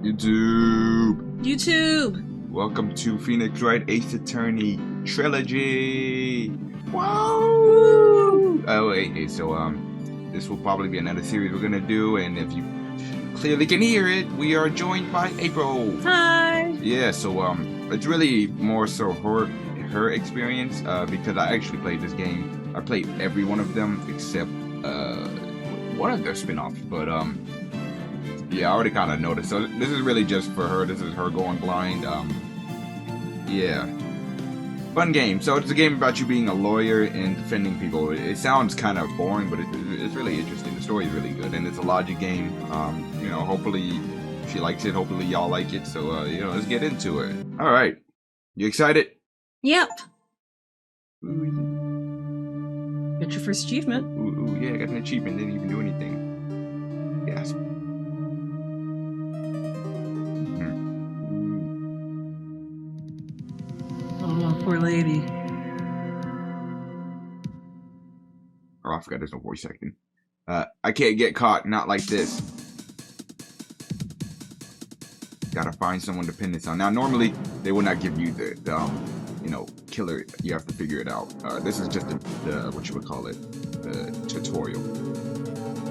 YouTube. YouTube. Welcome to Phoenix Wright Ace Attorney Trilogy. Woo! Oh wait, so this will probably be another series we're gonna do, and if you clearly can hear it, we are joined by April. Hi. Yeah, so it's really more so her experience, because I actually played this game. I played every one of them except one of their spin-offs, but yeah, I already kind of noticed. So this is really just for her. This is her going blind. Yeah. Fun game. So it's a game about you being a lawyer and defending people. It sounds kind of boring, but it's really interesting. The story is really good, and it's a logic game. You know, hopefully she likes it. Hopefully y'all like it. So, you know, let's get into it. All right. You excited? Yep. Ooh, Get your first achievement. ooh, yeah, I got an achievement. Didn't even do anything. Yes. Oh, poor lady. Oh, I forgot there's no voice acting. I can't get caught, not like this. Gotta find someone to pin this on. Now, normally, they will not give you the you know, killer. You have to figure it out. This is just the what you would call it, the tutorial.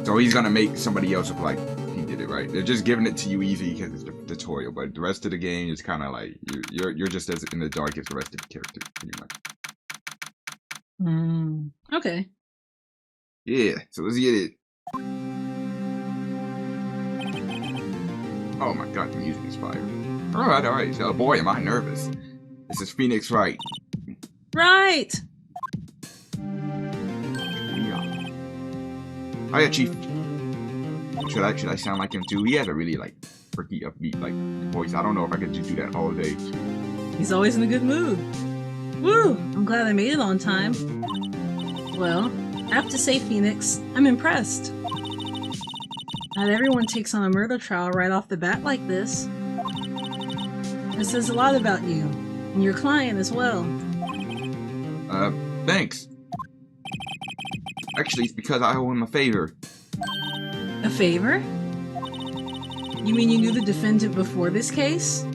So he's gonna make somebody else look like he did it, right? They're just giving it to you easy because it's the tutorial, but the rest of the game is kind of like, you're just as in the dark as the rest of the characters, pretty much. Okay. Yeah, so let's get it. Oh my god, the music is fire. Alright. Oh boy, am I nervous. This is Phoenix Wright. Right. Yeah. Hiya, Chief. Should I sound like him too? He has a really like freaky upbeat like voice. I don't know if I could just do that all day. He's always in a good mood. Woo! I'm glad I made it on time. Well, I have to say, Phoenix, I'm impressed. Not everyone takes on a murder trial right off the bat like this. It says a lot about you, and your client as well. Thanks. Actually, it's because I owe him a favor. A favor? You mean you knew the defendant before this case?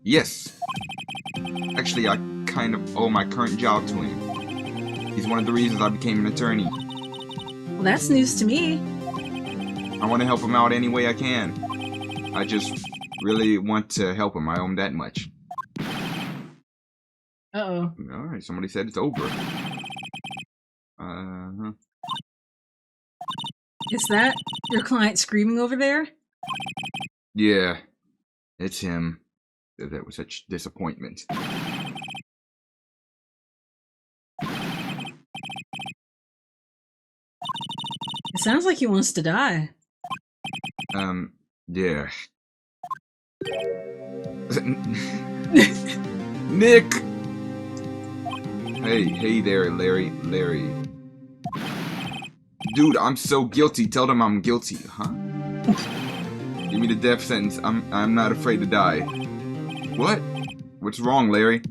Yes. Actually, I kind of owe my current job to him. He's one of the reasons I became an attorney. Well, that's news to me. I want to help him out any way I can. I just really want to help him. I owe him that much. Uh-oh. Alright, somebody said it's over. Is that your client screaming over there? Yeah, it's him. That was such disappointment. It sounds like he wants to die. Yeah. Nick! Hey there, Larry. Dude, I'm so guilty. Tell them I'm guilty, huh? Give me the death sentence. I'm not afraid to die. What? What's wrong, Larry?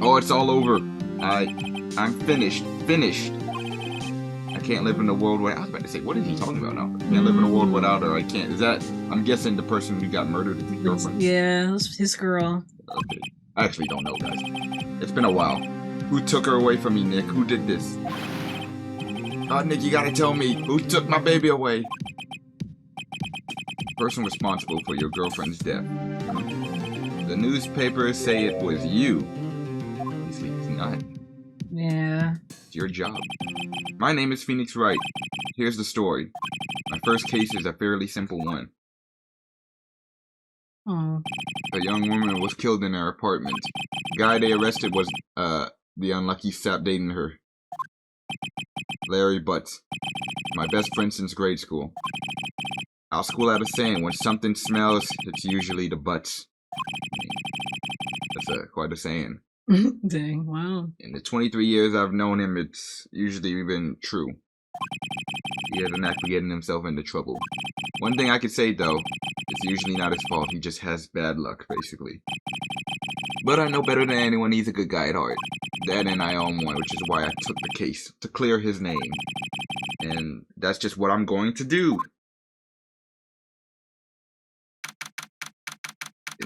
Oh, it's all over. I'm finished. I can't live in a world where I was about to say, what is he talking about now? I can't live in a world without her. I can't. Is that? I'm guessing the person who got murdered is his girlfriend. Yeah, it was his girl. Okay. I actually don't know, guys. It's been a while. Who took her away from me, Nick? Who did this? Oh, Nick, you gotta tell me. Who took my baby away? Person responsible for your girlfriend's death. The newspapers say it was you. Obviously, it's not. Yeah. It's your job. My name is Phoenix Wright. Here's the story. My first case is a fairly simple one. Oh. A young woman was killed in her apartment. The guy they arrested was, the unlucky sap dating her. Larry Butts. My best friend since grade school. Our school had a saying, when something smells, it's usually the butts. That's quite a saying. Dang, wow. In the 23 years I've known him, it's usually been true. He has a knack for getting himself into trouble. One thing I could say, though, it's usually not his fault. He just has bad luck, basically. But I know better than anyone he's a good guy at heart. That and I owe him one, which is why I took the case, to clear his name. And that's just what I'm going to do.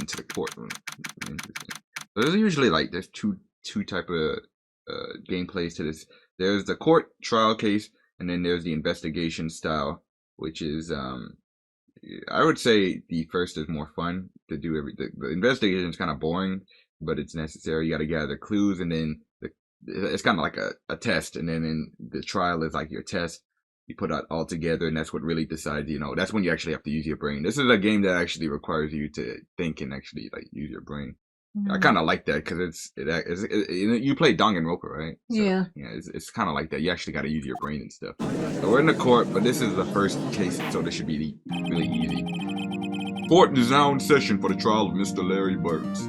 into the courtroom. Interesting. So there's usually like there's two type of gameplays to this. There's the court trial case, and then there's the investigation style, which is I would say the first is more fun to do. The investigation is kind of boring, but it's necessary. You got to gather clues, and then it's kind of like a test, and then in the trial is like your test. You put it all together, and that's what really decides. That's when you actually have to use your brain. This is a game that actually requires you to think and actually like use your brain. Mm-hmm. I kind of like that because you play Danganronpa, right? So, yeah. Yeah, it's kind of like that. You actually got to use your brain and stuff. So we're in the court, but this is the first case, so this should be really easy. Court is now in session for the trial of Mr. Larry Butts.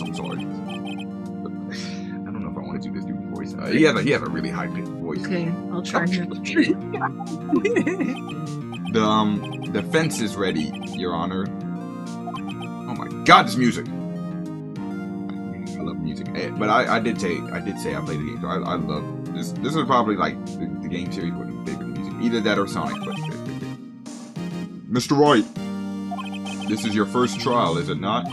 I'm sorry. I don't know if I want to do this dude's voice. He has a really high pitched voice. Okay, I'll try. The fence is ready, Your Honor. Oh my God, this music! I love music, but I did say I played the game, so I love this. This is probably like the game series with my favorite music, either that or Sonic. But Mr. Wright, this is your first trial, is it not?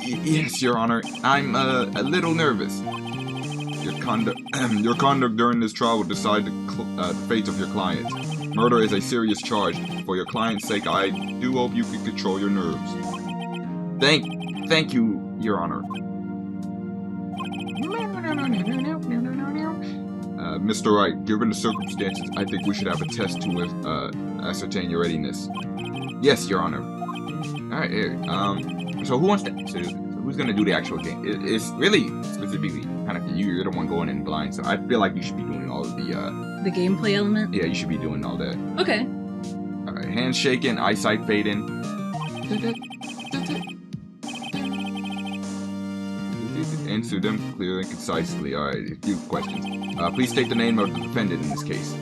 Yes, Your Honor. I'm a little nervous. Your conduct during this trial will decide the fate of your client. Murder is a serious charge. For your client's sake, I do hope you can control your nerves. Thank you, Your Honor. Mr. Wright, given the circumstances, I think we should have a test to ascertain your readiness. Yes, Your Honor. Alright, here. So who's gonna do the actual game? It's really specifically kind of you. You're the one going in blind, so I feel like you should be doing all of the gameplay element? Yeah, you should be doing all that. Okay. Alright, hands shaking, eyesight fading. Answer them clearly and concisely. Alright, a few questions. Please state the name of the defendant in this case.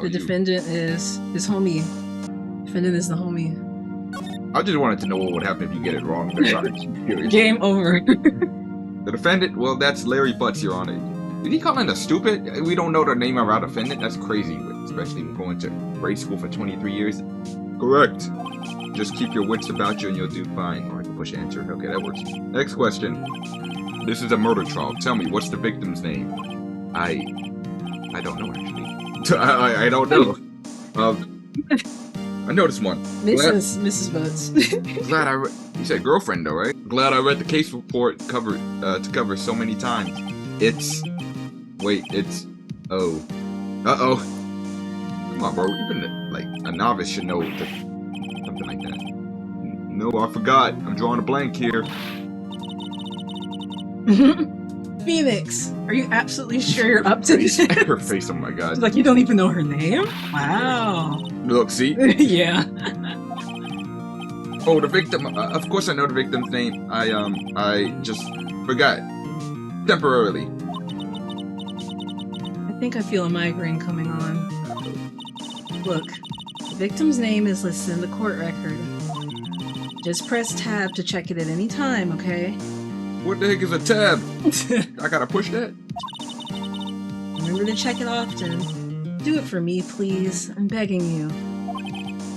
The defendant is his homie. Defendant is the homie. I just wanted to know what would happen if you get it wrong. Game over. The defendant, well, that's Larry Butts, Your Honor. Did he call him a stupid? We don't know the name of our defendant? That's crazy, especially going to grade school for 23 years. Correct. Just keep your wits about you and you'll do fine. Or I can push answer. Okay, that works. Next question. This is a murder trial. Tell me, what's the victim's name? I don't know, actually. I don't know. I know this one. Mrs. Butts. Glad you said girlfriend though, right? Glad I read the case report to cover so many times. Uh-oh. Come on, bro. Even like a novice should know something like that. No, I forgot. I'm drawing a blank here. Phoenix, are you absolutely sure you're up to this? Her face, oh my God. It's like you don't even know her name? Wow. Look, see? Yeah. Oh, the victim. Of course I know the victim's name. I just forgot. Temporarily. I think I feel a migraine coming on. Look, the victim's name is listed in the court record. Just press tab to check it at any time, okay? What the heck is a tab? I gotta push that? Remember to check it often. Do it for me, please. I'm begging you.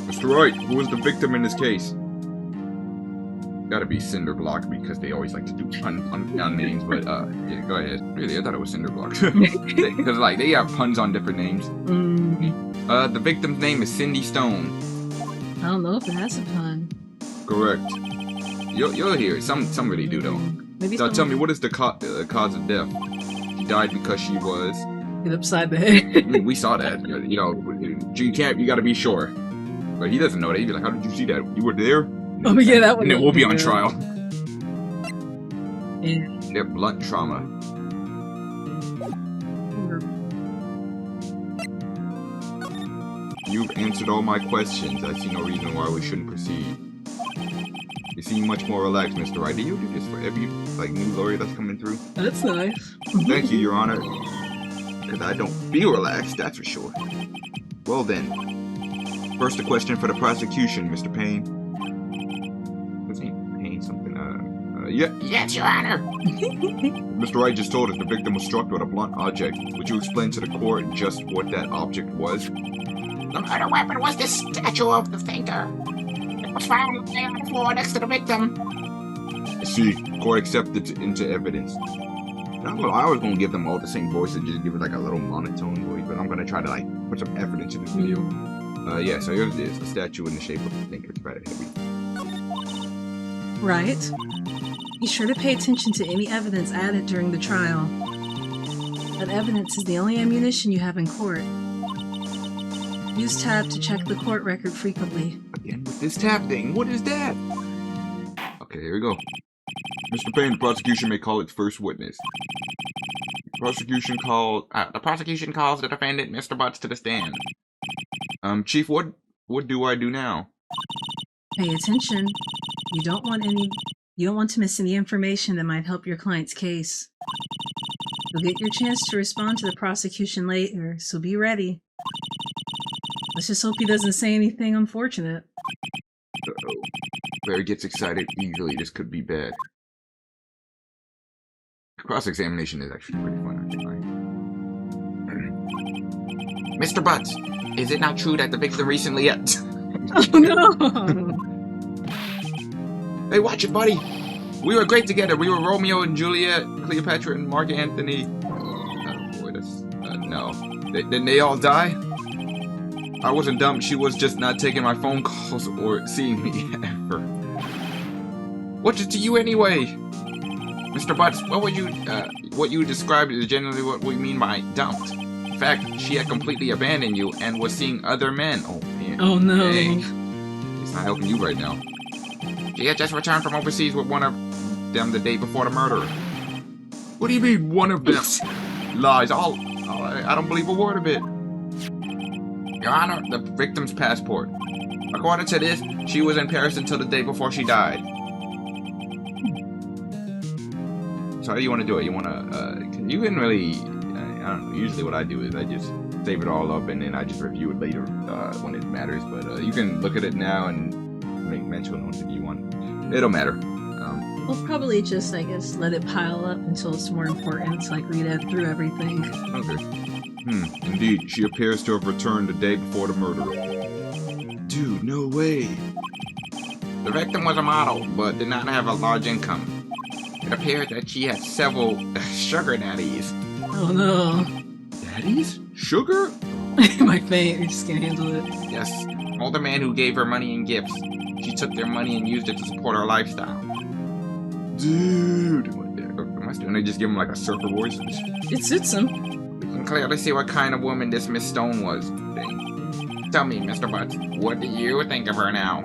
Mr. Wright, who was the victim in this case? Gotta be Cinderblock because they always like to do pun names, but yeah, go ahead. Really, I thought it was Cinderblock. Because like they have puns on different names. Mm-hmm. The victim's name is Cindy Stone. I don't know if it has a pun. Correct. You'll hear it. Some really do though. Maybe now tell me, what is the cause of death? She died because she was hit upside the head. We saw that. You gotta be sure. But he doesn't know that. He'd be like, how did you see that? You were there? Oh yeah, that one. And then we'll be on trial. Yeah. They're blunt trauma. You've answered all my questions. I see no reason why we shouldn't proceed. You seem much more relaxed, Mr. Wright. Do you do this for every new lawyer that's coming through? That's nice. Thank you, Your Honor. Because I don't feel relaxed, that's for sure. Well then, first a question for the prosecution, Mr. Payne. What's he? Payne something? Yes, Your Honor. Mr. Wright just told us the victim was struck with a blunt object. Would you explain to the court just what that object was? The murder weapon was the statue of the fainter. The was found on the floor next to the victim. See, court accepted into evidence. I was gonna give them all the same voice and just give it like a little monotone voice, but I'm gonna try to like put some effort into this video. Yeah, so here it is, a statue in the shape of a thinker. It's rather heavy. Right. Be sure to pay attention to any evidence added during the trial. That evidence is the only ammunition you have in court. Use tab to check the court record frequently. Again with this tab thing, what is that? Okay, here we go. Mr. Payne, the prosecution may call its first witness. The prosecution calls the defendant, Mr. Butts, to the stand. Chief, what do I do now? Pay attention. You don't want to miss any information that might help your client's case. You'll get your chance to respond to the prosecution later, so be ready. Let's just hope he doesn't say anything unfortunate. Uh-oh. Barry gets excited easily. This could be bad. Cross-examination is actually pretty fun, I think. Mr. Butts, is it not true that the victim recently... Oh no! Hey, watch it, buddy! We were great together. We were Romeo and Juliet, Cleopatra and Mark Antony. Oh boy, that's... no. Didn't they all die? I wasn't dumb. She was just not taking my phone calls or seeing me ever. What's it to you anyway? Mr. Butts, what you described is generally what we mean by dumped. In fact, she had completely abandoned you and was seeing other men. Oh man. Oh no. Dang. It's not helping you right now. She had just returned from overseas with one of them the day before the murder. What do you mean, one of them? Lies. I don't believe a word of it. Your Honor, The victim's passport. According to this, she was in Paris until the day before she died. So how do you want to do it? You want to, you can really, I don't know, usually what I do is I just save it all up and then I just review it later when it matters. But you can look at it now and make mention notes if you want. It'll matter. We'll probably just, I guess, let it pile up until it's more important to like read it through everything. Okay. Indeed, she appears to have returned the day before the murder. Dude, no way. The victim was a model, but did not have a large income. It appeared that she had several sugar daddies. Oh no. Daddies? Sugar? My faint, I just can't handle it. Yes, older men who gave her money and gifts. She took their money and used it to support her lifestyle. Dude. Am I doing? They just give him like a surfer voice? It suits him. We can clearly see what kind of woman this Miss Stone was. Tell me, Mr. Butts, what do you think of her now?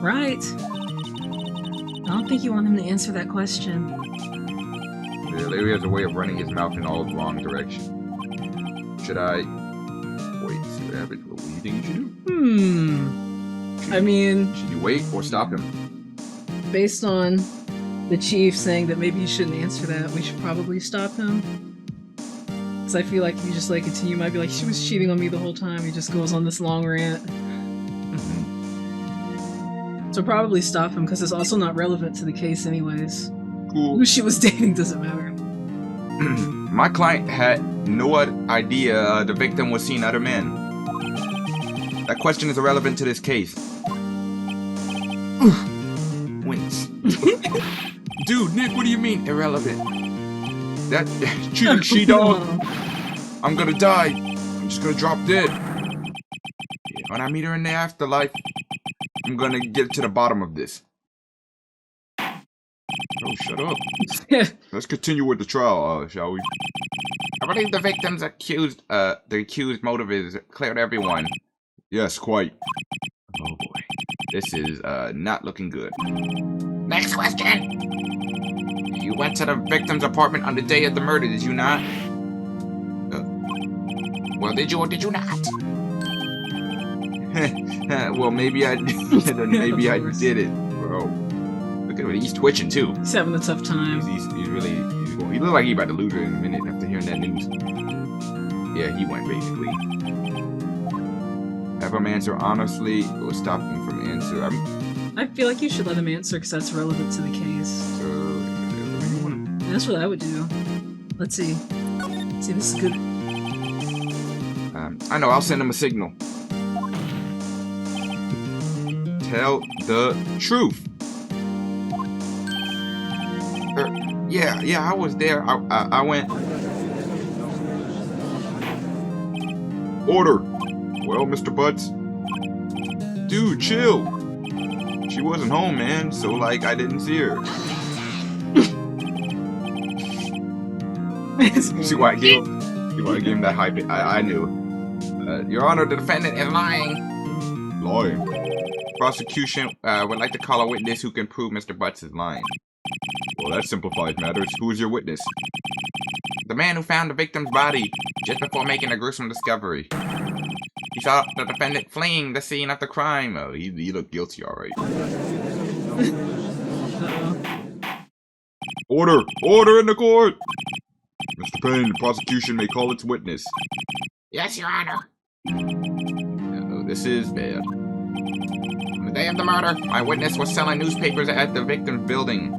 Right. I don't think you want him to answer that question. Yeah, Larry has a way of running his mouth in all the wrong direction. Should I... wait, see what happens? What do you think you should do? I mean... should you wait or stop him? Based on the chief saying that maybe you shouldn't answer that, we should probably stop him. Because I feel like if you just like continue, you might be like, she was cheating on me the whole time. He just goes on this long rant. So probably stop him, because it's also not relevant to the case anyways. Cool. Who she was dating doesn't matter. My client had no idea the victim was seeing other men. That question is irrelevant to this case. Wince. Dude, Nick, what do you mean irrelevant? That cheating she-dog. I'm gonna die. I'm just gonna drop dead. When I meet her in the afterlife, I'm gonna get to the bottom of this. Oh, shut up. Let's continue with the trial, shall we? I believe the victim's accused motive is clear to everyone. Yes, quite. Oh boy. This is not looking good. Next question. You went to the victim's apartment on the day of the murder, did you not? Well, did you or did you not? Well, maybe I did, and maybe I did it, bro. Look at him, he's twitching too. He's having a tough time. He's really, he looked like he's about to lose it in a minute after hearing that news. Yeah, he went basically. Have him answer honestly or stop him from answer. I feel like you should let him answer because that's relevant to the case. That's what I would do. Let's see. See, this is good. I know, I'll send him a signal. tell the truth. Yeah, I was there. I went. Order. Well, Mr. Butts. Dude, chill. She wasn't home, man, so, like, I didn't see her. See why I gave him that hype? I knew. Your Honor, the defendant is lying. Lying. Prosecution would like to call a witness who can prove Mr. Butts is lying. Well, that simplifies matters. Who is your witness? The man who found the victim's body just before making a gruesome discovery. He saw the defendant fleeing the scene of the crime. Oh, he looked guilty, all right. Order! Order in the court! Mr. Payne, the prosecution may call its witness. Yes, Your Honor. No, this is bad. On the day of the murder, my witness was selling newspapers at the victim's building.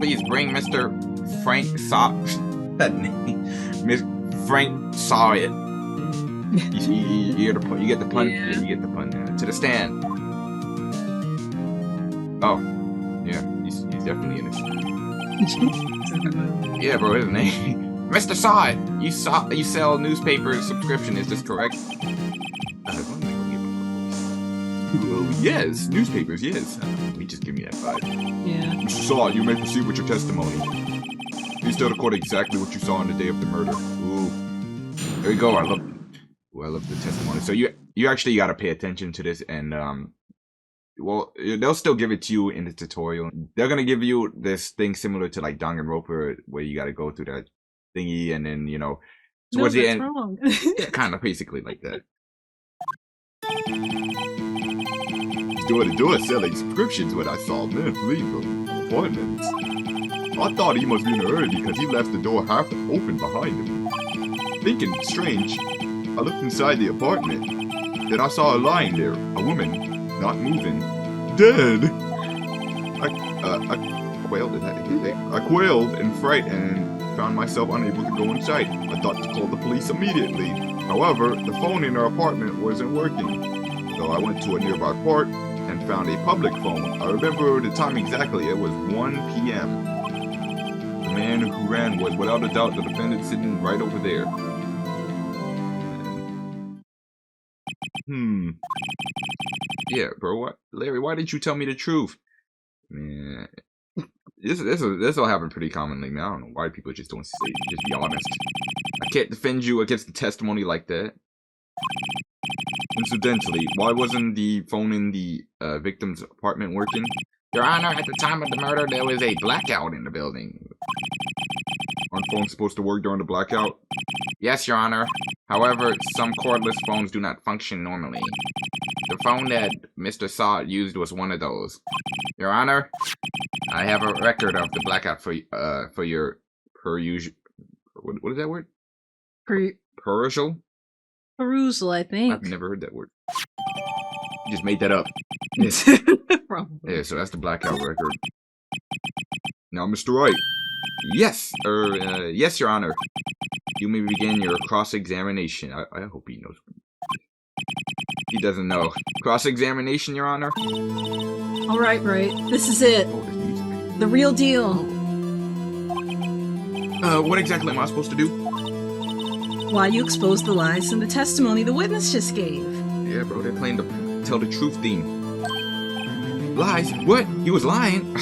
Please bring Mr. Frank saw that name. Miss Frank saw it. You get the pun. Yeah. You get the pun. To the stand. Oh, yeah, he's definitely innocent. Yeah, bro, his name. Mr. Saw It. You sell newspaper subscription. Is this correct? Yes, newspapers. Yes. Let me just give me that vibe. Yeah. Mr. Saw It, you may proceed with your testimony. Please tell the court exactly what you saw on the day of the murder. Ooh, there you go. I love the testimony. So you actually got to pay attention to this, and well, they'll still give it to you in the tutorial. They're gonna give you this thing similar to like Danganronpa, where you got to go through that thingy, and then towards the end, wrong. yeah, kind of basically like that. Door selling subscriptions when I saw men flee from appointments. I thought he must be in a hurry because he left the door half open behind him. Thinking strange, I looked inside the apartment. Then I saw her lying there, a woman, not moving, dead. I quailed in fright and found myself unable to go inside. I thought to call the police immediately. However, the phone in her apartment wasn't working. So I went to a nearby park and found a public phone. I remember the time exactly. It was 1 p.m. The man who ran was without a doubt the defendant sitting right over there. Yeah, bro. What, Larry? Why didn't you tell me the truth? Man, this will happen pretty commonly, man. I don't know why people just don't say. Just be honest. I can't defend you against the testimony like that. Incidentally, why wasn't the phone in the victim's apartment working? Your Honor, at the time of the murder, there was a blackout in the building. Aren't phones supposed to work during the blackout? Yes, Your Honor. However, some cordless phones do not function normally. The phone that Mr. Saw used was one of those. Your Honor, I have a record of the blackout for your perusal. What is that word? Perusal? Perusal, I think. I've never heard that word. You just made that up. Yes. Probably. Yeah, so that's the blackout record. Now, Mr. Wright. Yes, yes, Your Honor. You may begin your cross-examination. I hope he knows. He doesn't know. Cross-examination, Your Honor? All right, Wright. This is it. Oh, there's music. The real deal. What exactly am I supposed to do? Why you exposed the lies in the testimony the witness just gave. Yeah, bro, they're playing the tell the truth theme. Lies? What? He was lying?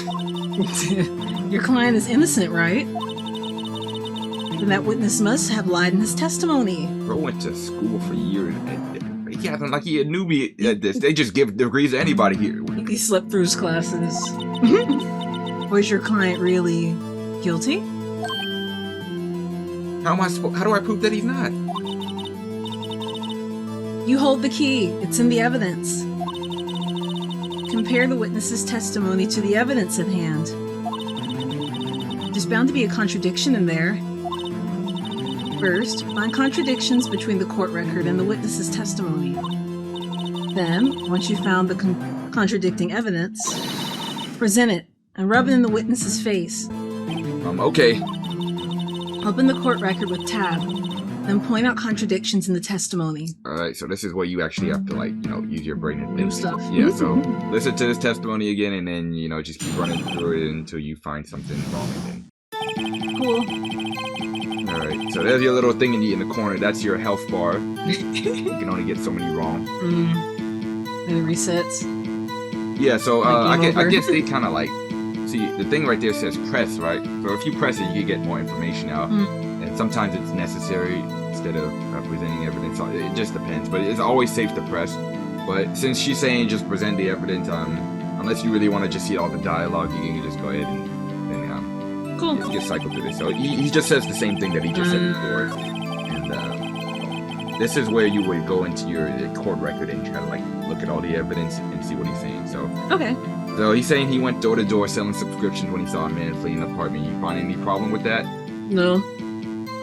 Your client is innocent, right? Then that witness must have lied in his testimony. Bro went to school for years. He acting like he a newbie at this. They just give degrees to anybody here. He slept through his classes. Was your client really guilty? How do I prove that he's not? You hold the key. It's in the evidence. Compare the witness's testimony to the evidence at hand. There's bound to be a contradiction in there. First, find contradictions between the court record and the witness's testimony. Then, once you've found the contradicting evidence, present it and rub it in the witness's face. Okay. Open the court record with Tab. Then point out contradictions in the testimony. Alright, so this is where you actually have to, like, you know, use your brain and think. New stuff. Yeah, so listen to this testimony again and then, you know, just keep running through it until you find something wrong again. Cool. Alright, so there's your little thing in the corner. That's your health bar. You can only get so many wrong. And it resets. Yeah, so Like game I over. guess they kind of like, see, the thing right there says press, right? So if you press it, you get more information out. And sometimes it's necessary instead of presenting evidence. It just depends, but it's always safe to press. But since she's saying just present the evidence, unless you really want to just see all the dialogue, you can just go ahead and Cool. just cycle through this. So he just says the same thing that he just said before. And this is where you would go into your court record and try to like look at all the evidence and see what he's saying. So Okay. so he's saying he went door to door selling subscriptions when he saw a man fleeing the apartment. You find any problem with that? No.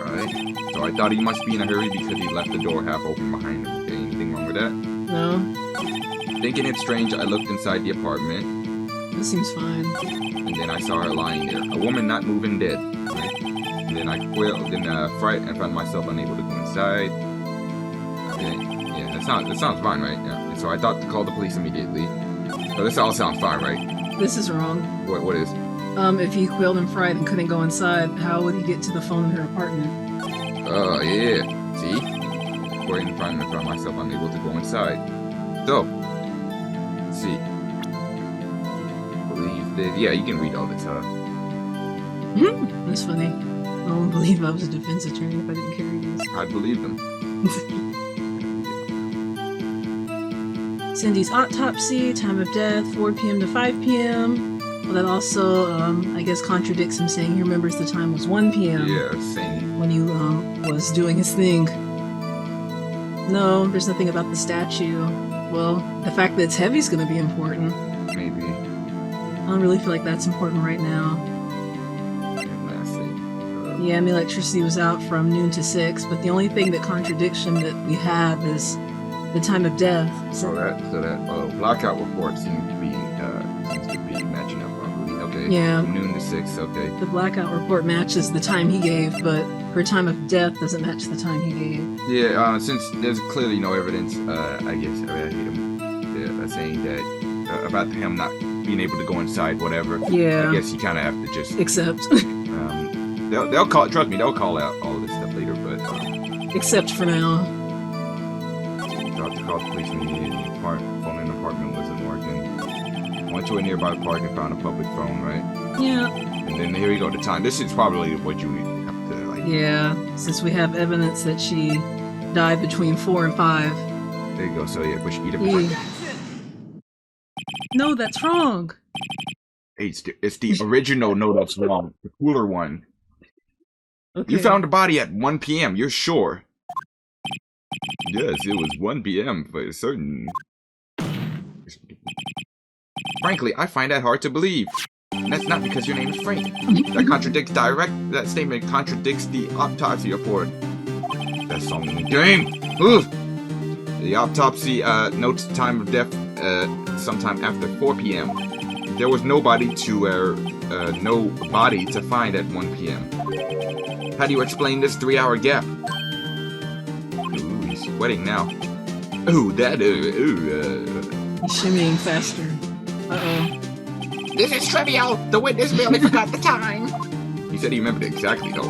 Alright. So I thought he must be in a hurry because he left the door half open behind him. Okay, anything wrong with that? No. Thinking it strange, I looked inside the apartment This seems fine. and then I saw her lying there. A woman not moving dead. Right? And then I quailed in fright and found myself unable to go inside. Okay. Yeah, that sounds fine, right? Yeah. And so I thought to call the police immediately. So this all sounds fine, right? This is wrong. What is? If he quailed in fright and couldn't go inside, how would he get to the phone in her apartment? Oh, yeah. See? Waiting in front of myself, unable to go inside. So, let's see. Believe that. Yeah, you can read all this, huh? That's funny. I don't believe I was a defense attorney if I didn't carry these. I believe them. Cindy's autopsy, time of death, 4 p.m. to 5 p.m. Well, that also, I guess, contradicts him saying he remembers the time was 1 p.m. Yeah, same. when he was doing his thing. No, there's nothing about the statue. Well, the fact that it's heavy is going to be important. Maybe. I don't really feel like that's important right now. And lastly, Yeah, the electricity was out from noon to 6, but the only thing that contradiction that we have is the time of death. so that blackout report seems to be matching up properly. Okay. Yeah. From noon to 6. Okay. The blackout report matches the time he gave, but her time of death doesn't match the time he gave. Yeah. Since there's clearly no evidence, I guess I hate him saying that about him not being able to go inside, whatever. Yeah. I guess you kind of have to just. Except. They'll call. Trust me, they'll call out all of this stuff later. But Except for now. thought to call the police immediately. The phone in the apartment wasn't working. Went to a nearby park and found a public phone, right? Yeah. And then here we go. The time. This is probably what you have to like. Yeah, since we have evidence that she died between 4 and 5. There you go. So yeah, push either. No, that's wrong. Hey, it's the original. No, that's wrong. The cooler one. Okay. You found the body at 1 p.m. You're sure? Yes, it was 1 p.m. for certain. Frankly, I find that hard to believe. And that's not because your name is Frank. That statement contradicts the autopsy report. That's something in the game. Ugh. The autopsy notes time of death sometime after 4 p.m. There was no body to find at 1 p.m. How do you explain this 3-hour gap? Ooh, he's sweating now. Ooh, that He's shimmying faster. Uh-oh. This is trivial. The witness merely forgot the time. He said he remembered exactly though.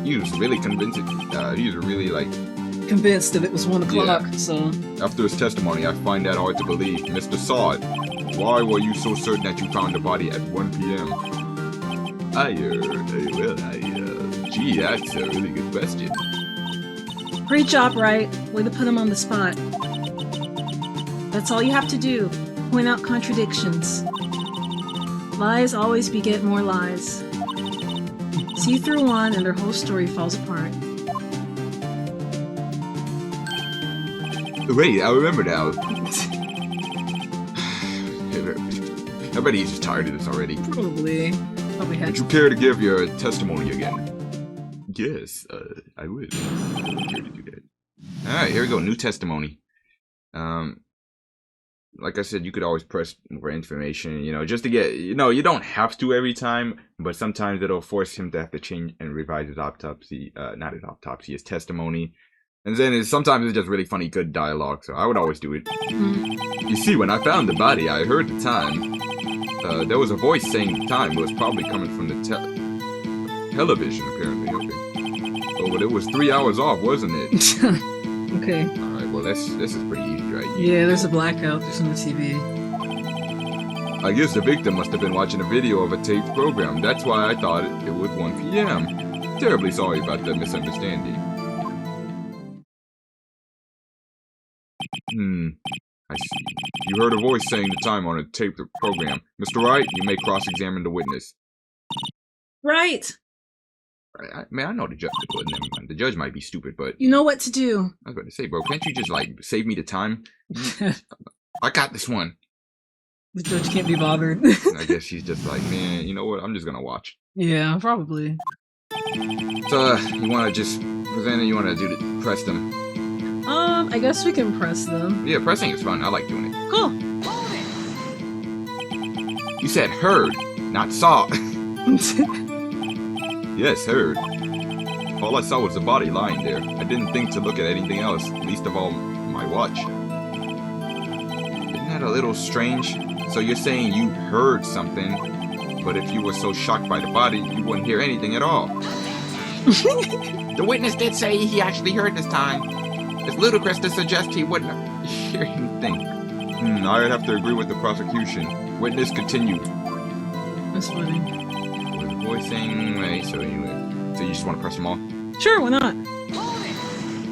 He was really convinced. He was really like. Convinced that it was 1 o'clock, so. After his testimony, I find that hard to believe. Mr. Sod, why were you so certain that you found the body at 1 p.m.? Gee, that's a really good question. Great job, Wright. Way to put him on the spot. That's all you have to do. Point out contradictions. Lies always beget more lies. See through one and their whole story falls apart. Wait, I remember now. I bet he's just tired of this already. Probably had Would you care to give your testimony again? Yes, I would. I would care to do that. Alright, here we go. New testimony. like I said, you could always press for information, you know, just to get, you know, you don't have to every time, but sometimes it'll force him to have to change and revise his autopsy, not his autopsy, his testimony. And then sometimes it's just really funny, good dialogue, so I would always do it. You see, when I found the body, I heard the time. There was a voice saying the time. It was probably coming from the television, apparently. Okay. Oh, but it was 3 hours off, wasn't it? Okay. Alright, well, this is pretty easy, right? Yeah, there's a blackout. There's on the TV. I guess the victim must have been watching a video of a taped program. That's why I thought it was 1 p.m. Terribly sorry about the misunderstanding. I see. You heard a voice saying the time on a taped program. Mr. Wright, you may cross-examine the witness. Right. Man, I know the judge. Well, never mind. The judge might be stupid, but You know what to do. I was about to say, bro, can't you just like save me the time? I got this one. The judge can't be bothered. I guess she's just like, man, you know what? I'm just gonna watch. Yeah, probably. So, you want to just present it? You want to press them? I guess we can press them. Yeah, pressing is fun. I like doing it. Cool. You said heard, not saw. Yes, heard. All I saw was the body lying there. I didn't think to look at anything else, least of all my watch. Isn't that a little strange? So you're saying you heard something, but if you were so shocked by the body, you wouldn't hear anything at all. The witness did say he actually heard this time. It's ludicrous to suggest he wouldn't hear anything. I'd have to agree with the prosecution. Witness continue. That's funny. Was the voice saying, wait, so anyway. So you just want to press them all? Sure, why not?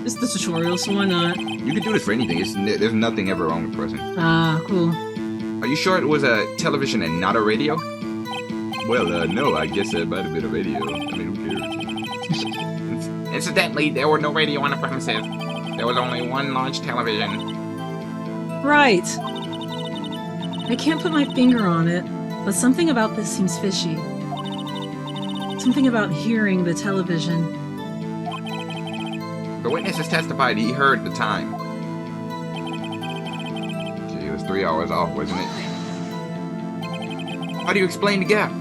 It's the tutorial, so why not? You can do this for anything. There's nothing ever wrong with pressing. Ah, cool. Are you sure it was a television and not a radio? Well, no, I guess it might have been a radio. I mean, who cares? Incidentally, there were no radio on the premises. There was only one large television. Right. I can't put my finger on it, but something about this seems fishy. Something about hearing the television. The witness has testified he heard the time. Gee, it was 3 hours off, wasn't it? How do you explain the gap?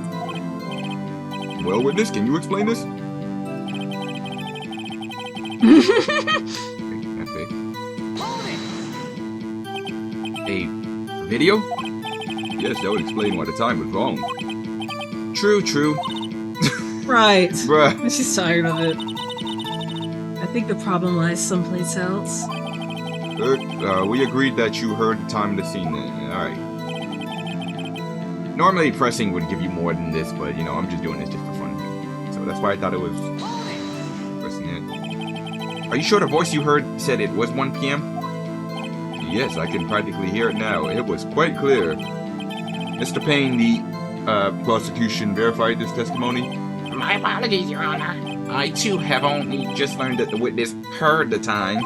Well, witness, can you explain this? Okay. A video? Yes, that would explain why the time was wrong. True. Right. Bruh. She's tired of it. I think the problem lies someplace else. We agreed that you heard the time of the scene then. Alright. Normally pressing would give you more than this, but you know, I'm just doing this just for fun. So that's why I thought it was pressing it. Are you sure the voice you heard said it was 1 p.m.? Yes, I can practically hear it now. It was quite clear. Mr. Payne, the prosecution verified this testimony? My apologies, Your Honor. I too have only just learned that the witness heard the time.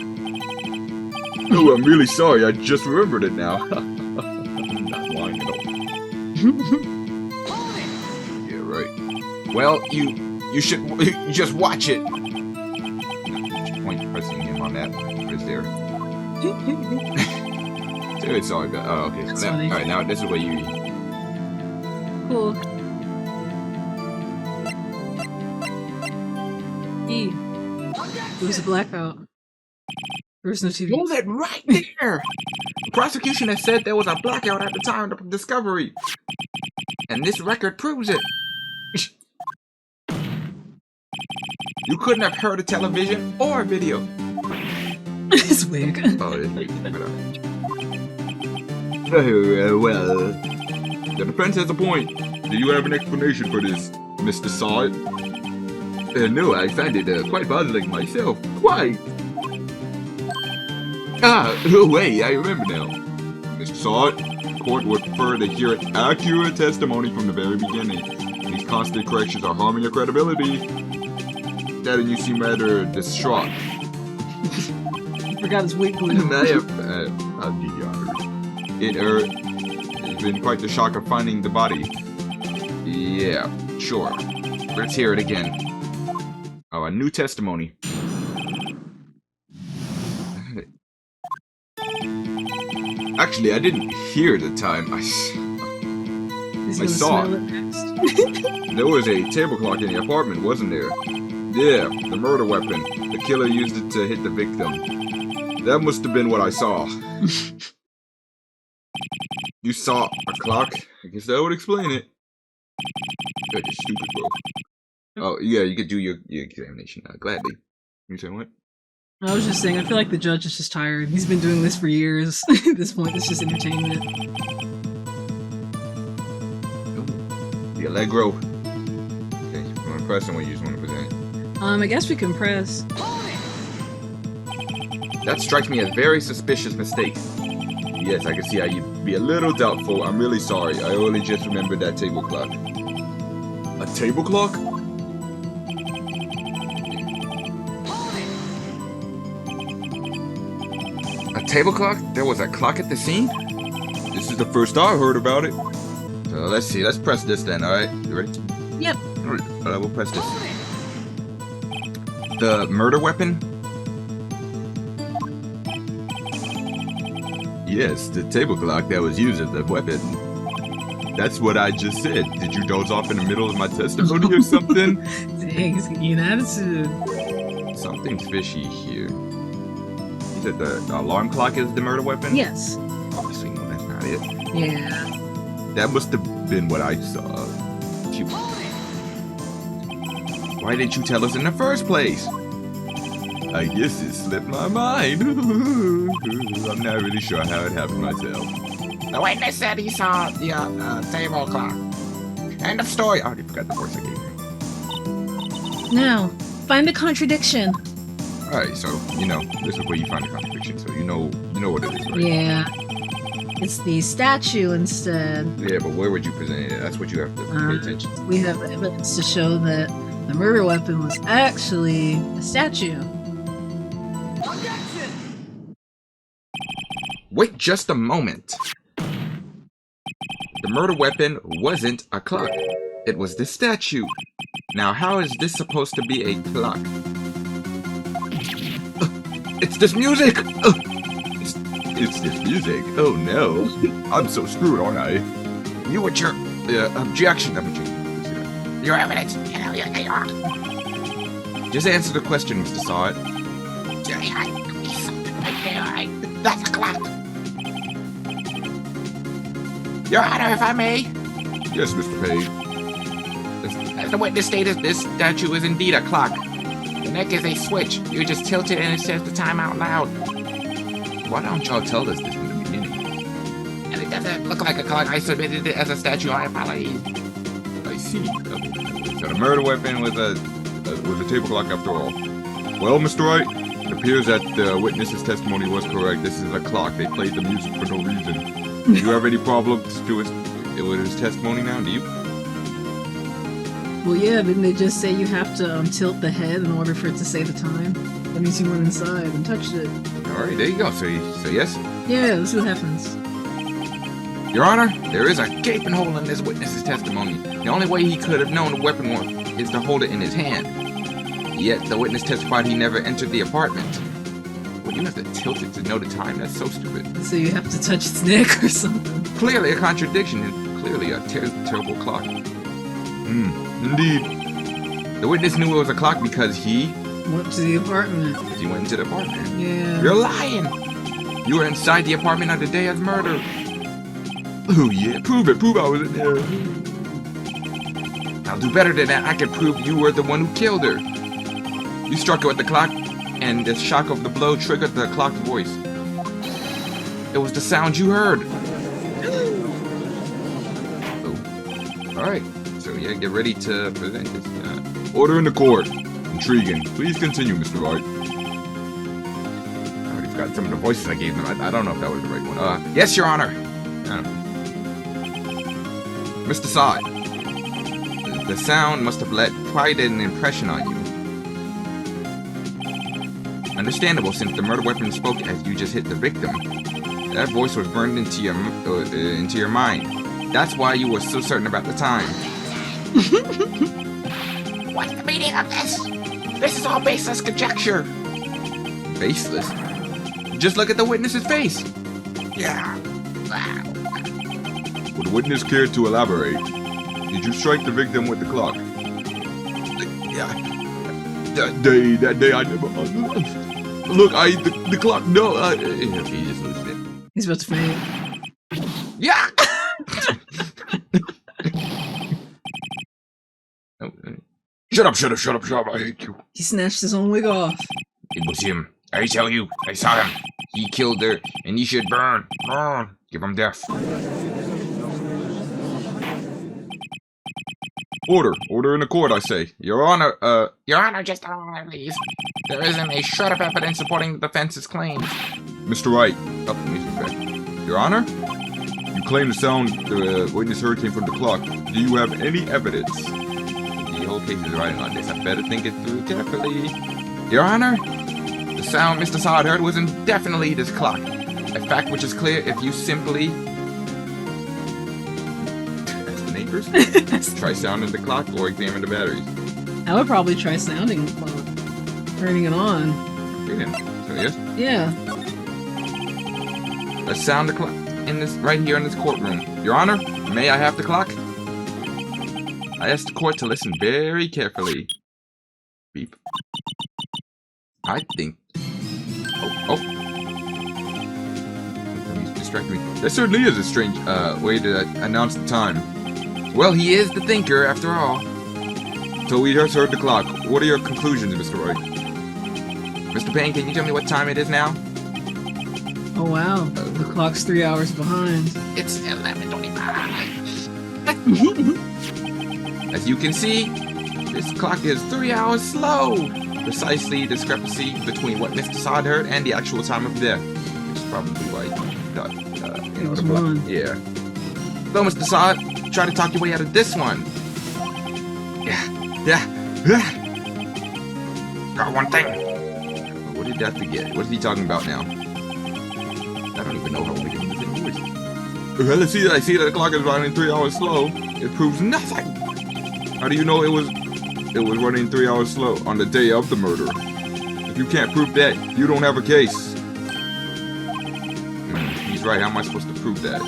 Oh, I'm really sorry. I just remembered it now. I'm not lying at all. Yeah, right. Well, you should just watch it. Point pressing him on that is there. It's all good. Oh, okay. That's So funny. all right, now this is what you. Cool. E. There was a blackout. There was no TV. Hold it right there. The prosecution has said there was a blackout at the time of the discovery. And this record proves it. You couldn't have heard a television or a video. It's wig. Oh, well, the defense has a point. Do you have an explanation for this, Mr. Sod? No, I find it quite puzzling myself. Quite. Wait, I remember now. Mr. Sod, the court would prefer to hear accurate testimony from the very beginning. These constant corrections are harming your credibility. That and you seem rather distraught. I forgot his wig glue. I'll give you honors. It's been quite the shock of finding the body. Yeah, sure. Let's hear it again. Oh, a new testimony. Actually, I didn't hear the time. He's I gonna saw smell it next. There was a table clock in the apartment, wasn't there? Yeah, the murder weapon. The killer used it to hit the victim. That must have been what I saw. You saw a clock? I guess that would explain it. You're just stupid, bro. Oh, yeah, you could do your examination gladly. You saying what? I was just saying, I feel like the judge is just tired. He's been doing this for years. At this point, it's just entertainment. The Allegro. Okay, you want to press and what you just want to present? I guess we can press. That strikes me as very suspicious mistake. Yes, I can see how you'd be a little doubtful. I'm really sorry. I only just remembered that table clock. A table clock? A table clock? There was a clock at the scene? This is the first I heard about it. Let's see. Let's press this then, alright? You ready? Yep. Alright, we'll press this. The murder weapon? Yes, the table clock that was used as the weapon. That's what I just said. Did you doze off in the middle of my testimony or something? Dang, he's getting an attitude. Something's fishy here. You said the alarm clock is the murder weapon? Yes. Obviously, no, that's not it. Yeah. That must have been what I saw. Phew. Why didn't you tell us in the first place? I guess it slipped my mind. I'm not really sure how it happened myself. The witness said he saw the table clock. End of story. I already forgot the voice I gave. Now, find the contradiction. Alright, so, this is where you find the contradiction, so you know what it is, right? Yeah. It's the statue instead. Yeah, but where would you present it? That's what you have to pay attention to. We have evidence to show that the murder weapon was actually a statue. Wait just a moment. The murder weapon wasn't a clock. It was the statue. Now, how is this supposed to be a clock? It's this music! It's this music. Oh no. I'm so screwed, aren't I? You with your objection. Your evidence. Just answer the question, Mr. Sod. That's a clock. Your Honor, if I may. Yes, Mr. Page. As the witness stated, this statue is indeed a clock. The neck is a switch. You just tilt it and it says the time out loud. Why don't y'all tell us this from the beginning? And it doesn't look like a clock. I submitted it as a statue. I apologize. I see. So the murder weapon was a table clock after all. Well, Mr. Wright, it appears that the witness's testimony was correct. This is a clock. They played the music for no reason. Do you have any problems with his testimony now? Do you? Well, yeah, didn't they just say you have to tilt the head in order for it to say the time? That means you went inside and touched it. Alright, there you go. So yes? Yeah, let's see what happens. Your Honor, there is a gaping hole in this witness's testimony. The only way he could have known the weapon is to hold it in his hand. Yet the witness testified he never entered the apartment. Well, you have to tilt it to know the time? That's so stupid. So you have to touch its neck or something. Clearly a contradiction and clearly a terrible clock. Indeed. The witness knew it was a clock because he went to the apartment. Because he went into the apartment. Yeah. You're lying! You were inside the apartment on the day of murder. Oh yeah, prove it. Prove I was in there. I'll do better than that. I can prove you were the one who killed her. You struck her with the clock, and the shock of the blow triggered the clock's voice. It was the sound you heard. Oh. Alright, so yeah, get ready to present this. Order in the court. Intriguing. Please continue, Mr. Wright. I already forgot some of the voices I gave them. I don't know if that was the right one. Yes, Your Honor. Mr. Sod, the sound must have left quite an impression on you. Understandable, since the murder weapon spoke as you just hit the victim. That voice was burned into your mind. That's why you were so certain about the time. What's the meaning of this? This is all baseless conjecture. Baseless? Just look at the witness's face. Yeah. Would the witness care to elaborate? Did you strike the victim with the clock? Yeah. That day I never... Look, the clock, no, he just loses it. He's about to faint. Yeah! Oh, Shut up, I hate you. He snatched his own wig off. it was him. I tell you, I saw him. He killed her, and he should burn. Burn. Give him death. Order in the court, I say. Your Honor, Your Honor, just a moment, please. There isn't a shred of evidence supporting the defense's claims. Mr. Wright. Oh, back. Your Honor? You claim the sound the witness heard came from the clock. Do you have any evidence? The whole case is riding on this. I better think it through carefully. Your Honor, the sound Mr. Sod heard was indefinitely this clock. A fact which is clear if you simply... Ask the neighbors? Try sounding the clock or examine the batteries. I would probably try sounding the clock. Turning it on. Okay, so yes? Yeah. Let's sound the clock in this right here in this courtroom. Your Honor, may I have the clock? I ask the court to listen very carefully. Beep. I think... Oh. He's distracting me. That certainly is a strange way to announce the time. Well, he is the thinker, after all. So we just heard the clock. What are your conclusions, Mr. Wright? Mr. Payne, can you tell me what time it is now? Oh wow, the clock's 3 hours behind. It's 11:25. As you can see, this clock is 3 hours slow. Precisely discrepancy between what Mr. Sod heard and the actual time of death. Which is probably why It was one. Yeah. So, Mr. Sod, try to talk your way out of this one. Yeah. Got one thing. What did that forget? What is he talking about now? I don't even know how we can do this. Well, I see that the clock is running 3 hours slow. It proves nothing. How do you know it was running 3 hours slow on the day of the murder? If you can't prove that, you don't have a case. He's right. How am I supposed to prove that?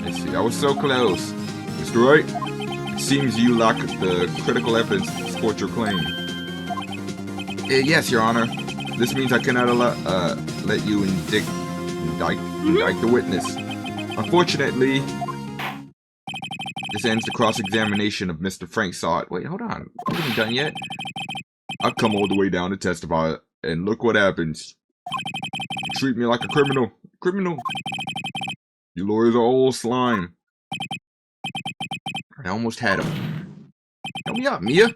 Let's see. I was so close. Mr. Wright, it seems you lack the critical evidence to support your claim. Yes, Your Honor. This means I cannot let you indict the witness. Unfortunately, this ends the cross-examination of Mr. Frank Sod. Wait, hold on. I wasn't done yet. I've come all the way down to testify, and look what happens. You treat me like a criminal. You lawyers are all slime. I almost had him. Help me out, Mia.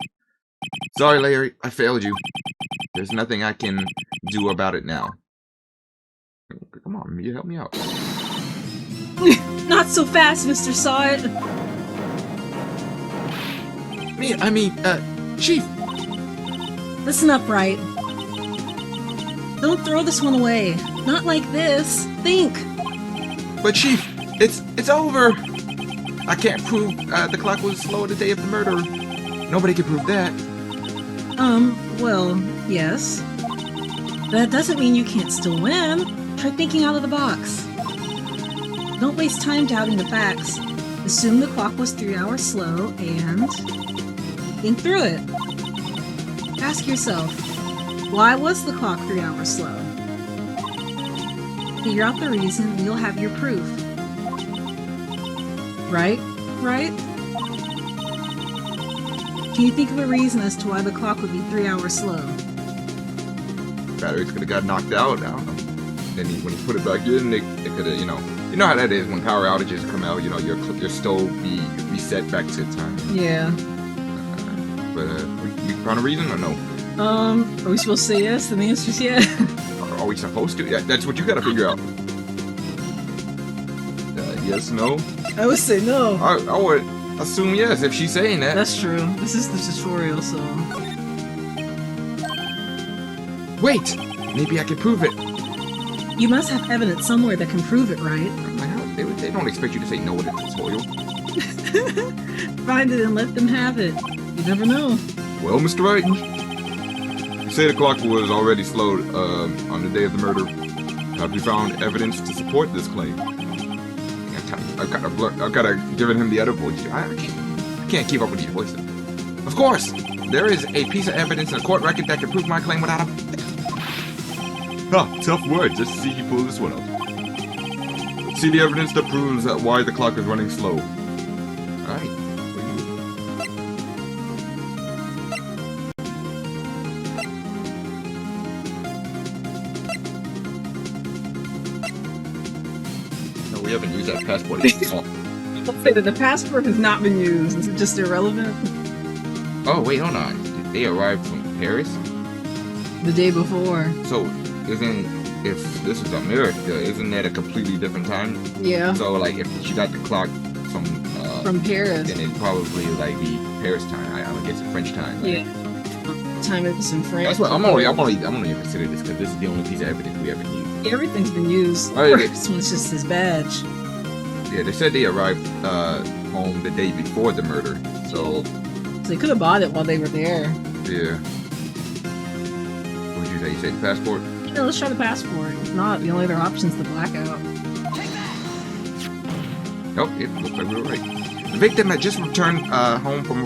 Sorry, Larry. I failed you. There's nothing I can do about it now. Come on, Mia, help me out. Not so fast, Mr. Sod. Chief. Listen up, Wright. Don't throw this one away. Not like this. Think. But Chief, it's over. I can't prove the clock was slow the day of the murder. Nobody can prove that. Well, yes. That doesn't mean you can't still win. Try thinking out of the box. Don't waste time doubting the facts. Assume the clock was 3 hours slow and think through it. Ask yourself, why was the clock 3 hours slow? Figure out the reason and you'll have your proof. Right? Can you think of a reason as to why the clock would be 3 hours slow? Batteries could have got knocked out. I don't know. Then when you put it back in, it could have, you know how that is when power outages come out. You know, your stove be reset back to time. Yeah. But we found a reason or no? Are we supposed to say yes? And the answer's yes. Are we supposed to? Yeah, that's what you gotta figure out. Yes, no. I would say no. I would assume yes if she's saying that. That's true. This is the tutorial, so. Wait, maybe I can prove it. You must have evidence somewhere that can prove it, right? They don't expect you to say no with a tutorial. Find it and let them have it. You never know. Well, Mr. Wright, you say the clock was already slowed on the day of the murder. Have you found evidence to support this claim? I've kind of given him the other voice. I can't keep up with these voices. Of course, there is a piece of evidence in a court record that can prove my claim without a... Tough words. Let's see you pull this one out. Let's see the evidence that proves why the clock is running slow. Alright. No, we haven't used that passport at all. Let's say that the passport has not been used. Is it just irrelevant? Oh, wait, hold on. They arrived from Paris? The day before. So, if this is America, isn't that a completely different time? Yeah. So, like, if she got the clock from Paris, then it'd probably, like, be Paris time. I guess it's French time. Right? Yeah. Time it was in France. That's what I'm only considering this because this is the only piece of evidence we haven't used. Everything's been used. Right. This one's just his badge. Yeah, they said they arrived home the day before the murder. So they could have bought it while they were there. yeah. What would you say? You say the passport? Yeah, let's try the passport. If not, the only other option is the blackout. Nope, it looks like we were right. The victim had just returned home from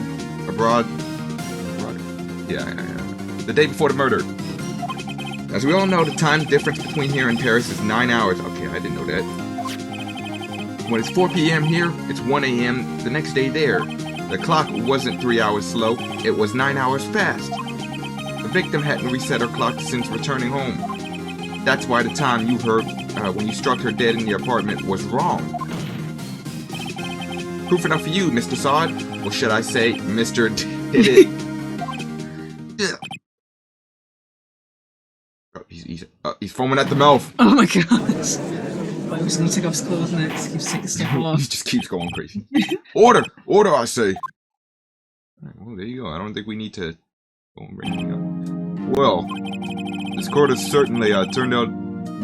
abroad. Yeah, the day before the murder. As we all know, the time difference between here and Paris is 9 hours. Okay, I didn't know that. When it's 4 p.m. here, it's 1 a.m. the next day there. The clock wasn't 3 hours slow, it was 9 hours fast. The victim hadn't reset her clock since returning home. That's why the time you heard when you struck her dead in the apartment was wrong. Proof enough for you, Mr. Sod. Or should I say, Mr. Did It. He's foaming at the mouth. Oh my gosh. I'm just gonna take off his clothes next. Keeps taking stuff off. He just keeps going crazy. Order! Order, I say! Alright, well, there you go. I don't think we need to go and bring anything up. Well, this court has certainly turned out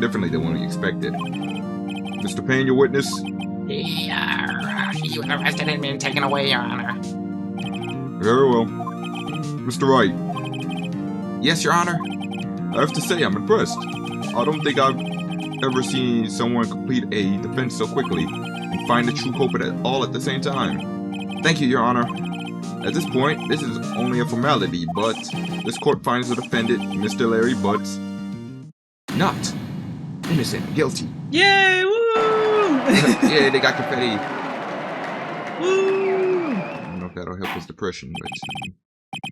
differently than what we expected. Mr. Payne, your witness? He was arrested and been taken away, Your Honor. Very well. Mr. Wright, Yes, Your Honor? I have to say I'm impressed. I don't think I've ever seen someone complete a defense so quickly and find the true culprit all at the same time. Thank you, Your Honor. At this point, this is only a formality, but this court finds the defendant, Mr. Larry Butts, Not innocent, guilty. Yay! Woo! Yeah, they got confetti. Woo! I don't know if that'll help his depression, but...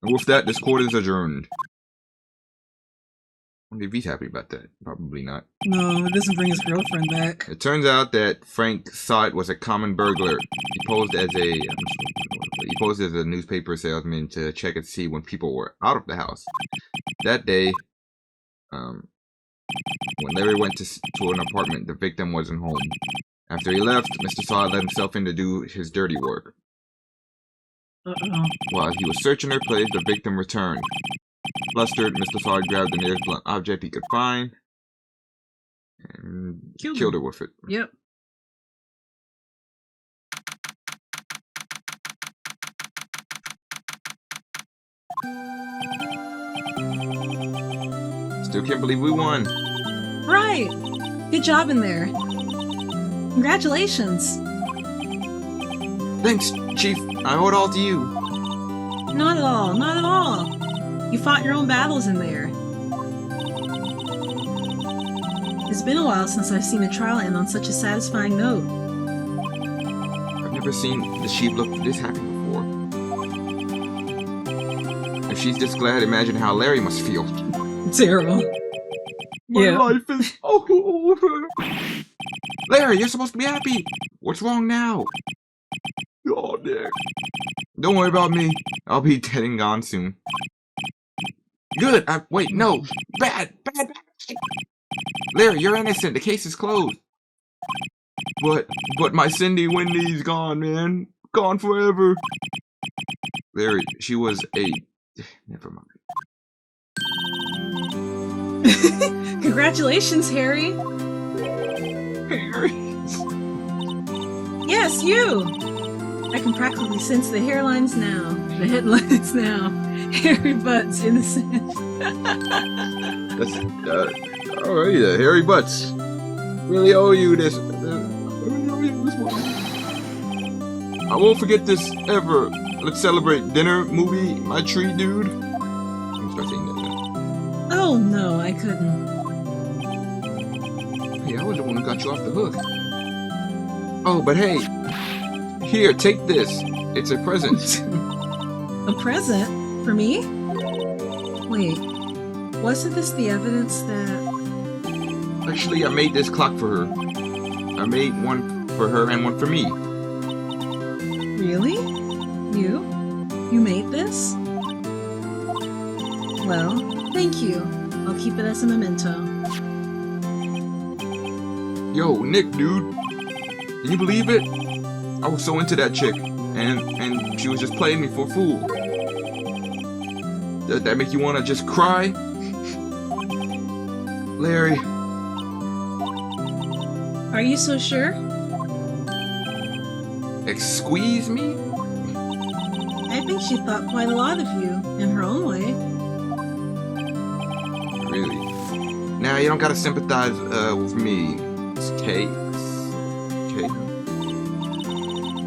And with that, this court is adjourned. I wonder if he's happy about that. Probably not. No, it doesn't bring his girlfriend back. It turns out that Frank Sott was a common burglar. He posed as a newspaper salesman to check and see when people were out of the house. That day, when Larry went to an apartment, the victim wasn't home. After he left, Mr. Sott let himself in to do his dirty work. Uh-oh. While he was searching her place, the victim returned. Flustered, Mr. Sod grabbed the nearest blunt object he could find and killed her with it. Yep. Still can't believe we won. Right. Good job in there. Congratulations. Thanks, Chief. I owe it all to you. Not at all. Not at all. You fought your own battles in there. It's been a while since I've seen a trial end on such a satisfying note. I've never seen the sheep look this happy before. If she's this glad, imagine how Larry must feel. Terrible. My life is over. Larry, you're supposed to be happy. What's wrong now? Oh, Nick. Don't worry about me. I'll be dead and gone soon. Good. Wait, no. Bad. Larry, you're innocent. The case is closed. But my Cindy Wendy's gone, man. Gone forever. Larry, she was a... Never mind. Congratulations, Harry. Harry. Yes, you. I can practically sense the hairlines now. The headlines now. Harry Butts, innocent. That's, alright, Harry Butts. Really owe you this. Really owe you this one. I won't forget this ever. Let's celebrate dinner, movie, my treat, dude. I'm gonna start saying that now. Oh no, I couldn't. Hey, I was the one who got you off the hook. Oh, but hey, here, take this. It's a present. A present? For me? Wait, wasn't this the evidence that... Actually, I made this clock for her. I made one for her and one for me. Really? You? You made this? Well, thank you. I'll keep it as a memento. Yo, Nick, dude. Can you believe it? I was so into that chick, and she was just playing me for a fool. That make you want to just cry? Larry. Are you so sure? Squeeze me? I think she thought quite a lot of you, in her own way. Really? Nah, you don't gotta sympathize with me. It's Kate. Kate.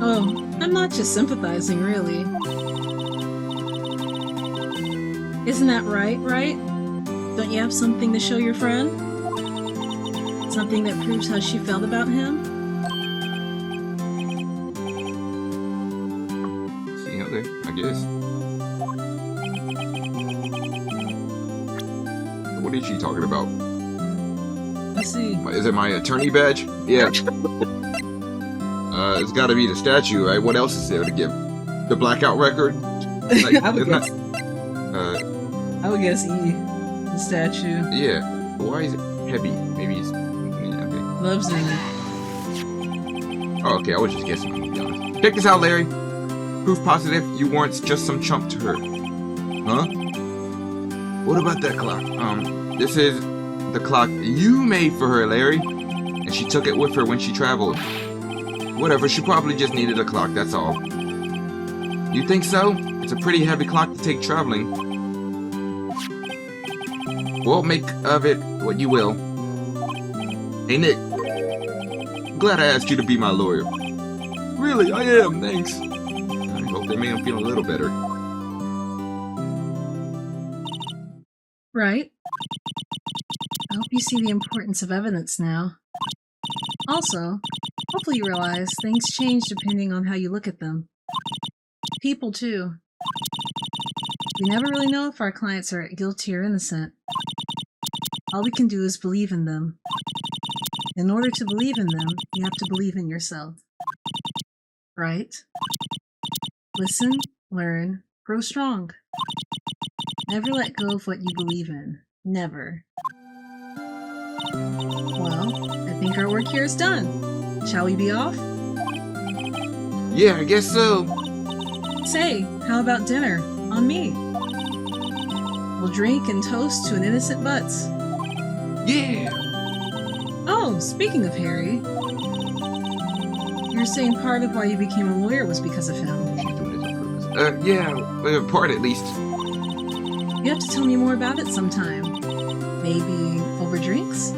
Oh, I'm not just sympathizing, really. Isn't that right, Wright? Don't you have something to show your friend? Something that proves how she felt about him? See how there, I guess. What is she talking about? I see. Is it my attorney badge? Yeah. It's gotta be the statue, right? What else is there to give? The blackout record? Like, I would guess. Not, I would guess E. The statue. yeah. Why is it heavy? Maybe it's... Yeah, okay. Loves it. Oh, okay, I was just guessing, to be honest. Check this out, Larry. Proof positive you weren't just some chump to her. Huh? What about that clock? This is the clock you made for her, Larry. And she took it with her when she traveled. Whatever, she probably just needed a clock, that's all. You think so? It's a pretty heavy clock to take traveling. Well, make of it what you will. Hey, Nick. I'm glad I asked you to be my lawyer. Really, I am, thanks. I hope that made him feel a little better. Right? I hope you see the importance of evidence now. Also, hopefully you realize things change depending on how you look at them. People, too. We never really know if our clients are guilty or innocent. All we can do is believe in them. In order to believe in them, you have to believe in yourself. Right? Listen, learn, grow strong. Never let go of what you believe in. Never. Well, I think our work here is done. Shall we be off? Yeah, I guess so. Say, how about dinner? On me. We'll drink and toast to an innocent butts. Yeah. Oh, speaking of Harry, you're saying part of why you became a lawyer was because of him. She's doing this on purpose. Yeah, part at least. You have to tell me more about it sometime. Maybe over drinks?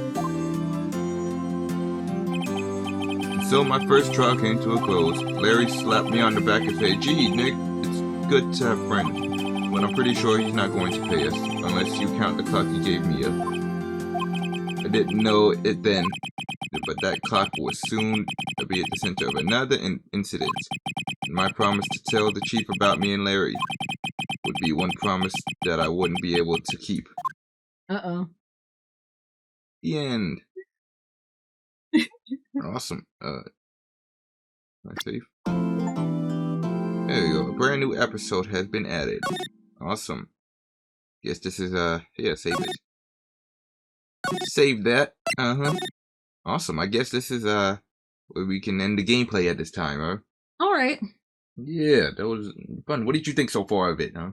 So my first trial came to a close. Larry slapped me on the back and said, "Gee, Nick, it's good to have friends. But I'm pretty sure he's not going to pay us, unless you count the clock he gave me. I didn't know it then, but that clock was soon to be at the center of another incident. And my promise to tell the chief about me and Larry would be one promise that I wouldn't be able to keep." Uh-oh. The end. Awesome. Am I safe? There you go. A brand new episode has been added. Awesome. Guess this is, yeah, save it. Save that. Awesome. I guess this is, where we can end the gameplay at this time, huh? Alright. Yeah, that was fun. What did you think so far of it, huh?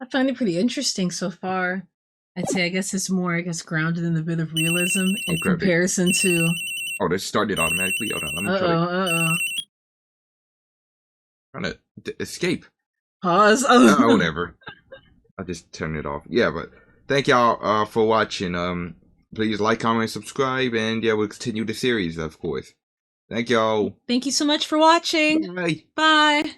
I find it pretty interesting so far. I'd say, I guess it's more, grounded in a bit of realism in comparison to... Oh, this started automatically? Hold on, let me trying to escape. Pause. Oh, whatever. I'll just turn it off. Yeah, but thank y'all for watching. Please like, comment, subscribe, and yeah, we'll continue the series, of course. Thank you. Thank you so much for watching. Bye. Bye.